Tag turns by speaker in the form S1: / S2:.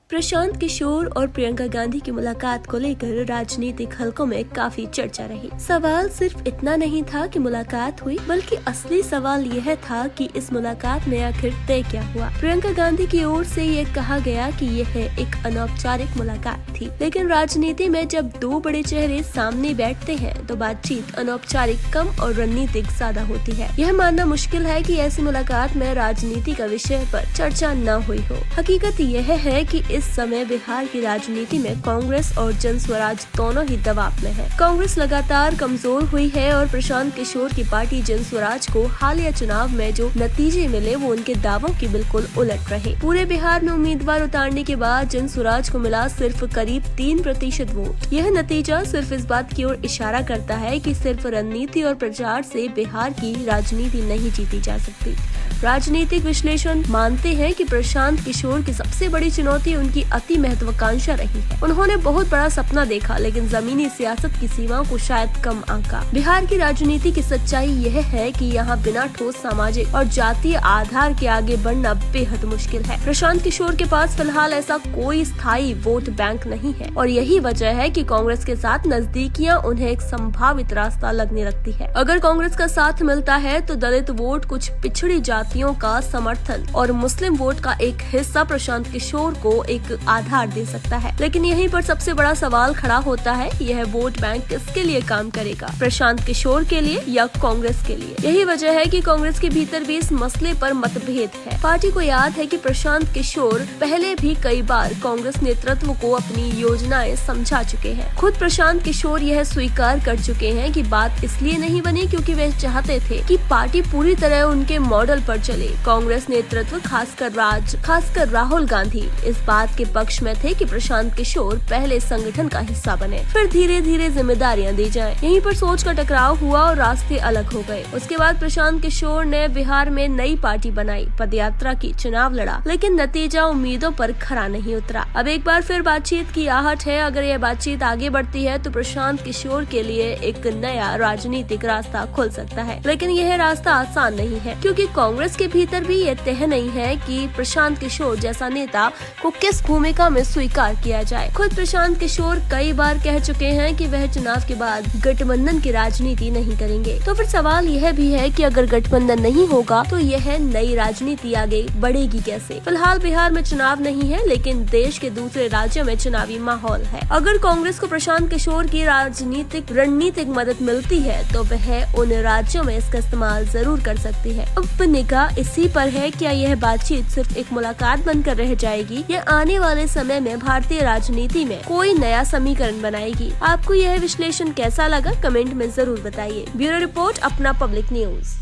S1: प्रशांत किशोर और प्रियंका गांधी की मुलाकात को लेकर राजनीतिक हलकों में काफी चर्चा रही। सवाल सिर्फ इतना नहीं था कि मुलाकात हुई, बल्कि असली सवाल यह था कि इस मुलाकात में आखिर तय क्या हुआ। प्रियंका गांधी की ओर से ये कहा गया कि यह एक अनौपचारिक मुलाकात थी, लेकिन राजनीति में जब दो बड़े चेहरे सामने बैठते हैं तो बातचीत अनौपचारिक कम और रणनीतिक ज्यादा होती है। यह मानना मुश्किल है कि ऐसी मुलाकात में राजनीति का विषय पर चर्चा न हुई हो। हकीकत यह है कि इस समय बिहार की राजनीति में कांग्रेस और जन स्वराज दोनों ही दबाव में है। कांग्रेस लगातार कमजोर हुई है और प्रशांत किशोर की पार्टी जन स्वराज को हालिया चुनाव में जो नतीजे मिले वो उनके दावों की बिल्कुल उलट रहे। पूरे बिहार में उम्मीदवार उतारने के बाद जन स्वराज को मिला सिर्फ करीब 3% वोट। यह नतीजा सिर्फ इस बात की ओर इशारा करता है कि सिर्फ रणनीति और प्रचार से बिहार की राजनीति नहीं जीती जा सकती। राजनीतिक विश्लेषण मानते हैं कि प्रशांत किशोर की सबसे बड़ी चुनौती उनकी अति महत्वाकांक्षा रही है। उन्होंने बहुत बड़ा सपना देखा, लेकिन जमीनी सियासत की सीमाओं को शायद कम आंका। बिहार की राजनीति की सच्चाई यह है कि यहाँ बिना ठोस सामाजिक और जातीय आधार के आगे बढ़ना बेहद मुश्किल है। प्रशांत किशोर के पास फिलहाल ऐसा कोई स्थायी वोट बैंक नहीं है और यही वजह है कि कांग्रेस के साथ नजदीकियां उन्हें एक संभावित रास्ता लगने लगती है। अगर कांग्रेस का साथ मिलता है तो दलित वोट, कुछ पिछड़ी जातियों का समर्थन और मुस्लिम वोट का एक हिस्सा प्रशांत किशोर को एक आधार दे सकता है। लेकिन यहीं पर सबसे बड़ा सवाल खड़ा होता है, यह वोट बैंक किसके लिए काम करेगा, प्रशांत किशोर के लिए या कांग्रेस के लिए। यही वजह है कि कांग्रेस के भीतर भी इस मसले पर मतभेद है। पार्टी को याद है कि प्रशांत किशोर पहले भी कई बार कांग्रेस नेतृत्व को अपनी योजनाएं समझा चुके हैं। खुद प्रशांत किशोर यह स्वीकार कर चुके हैं कि बात इसलिए नहीं बनी क्योंकि वे चाहते थे कि पार्टी पूरी तरह उनके मॉडल पर चले। कांग्रेस नेतृत्व खासकर राहुल गांधी इस बात के पक्ष में थे कि प्रशांत किशोर पहले संगठन का हिस्सा बने, फिर धीरे धीरे जिम्मेदारियां दी जाएं। यहीं पर सोच का टकराव हुआ और रास्ते अलग हो गए। उसके बाद प्रशांत किशोर ने बिहार में नई पार्टी बनाई, पदयात्रा की, चुनाव लड़ा, लेकिन नतीजा उम्मीदों पर खरा नहीं उतरा। अब एक बार फिर बातचीत की आहट है। अगर यह बातचीत आगे बढ़ती है तो प्रशांत किशोर के लिए एक नया राजनीतिक रास्ता खुल सकता है, लेकिन यह रास्ता आसान नहीं है क्योंकि कांग्रेस के भीतर भी ये तय नहीं है कि प्रशांत किशोर जैसा नेता को किस भूमिका में स्वीकार किया जाए। खुद प्रशांत किशोर कई बार कह चुके हैं कि वह चुनाव के बाद गठबंधन की राजनीति नहीं करेंगे। तो फिर सवाल यह भी है कि अगर गठबंधन नहीं होगा तो यह नई राजनीति आगे बढ़ेगी कैसे। फिलहाल बिहार में चुनाव नहीं है, लेकिन देश के दूसरे राज्यों में चुनावी माहौल है। अगर कांग्रेस को प्रशांत किशोर की रणनीतिक मदद मिलती है तो वह उन राज्यों में इसका इस्तेमाल जरूर कर सकती है। अब निगाह इसी पर है, क्या यह बातचीत सिर्फ एक मुलाकात बनकर रह जाएगी या आने वाले समय में भारतीय राजनीति में कोई नया समीकरण बनाएगी। आपको यह विश्लेषण कैसा लगा, कमेंट में जरूर बताइए। ब्यूरो रिपोर्ट, अपना पब्लिक न्यूज।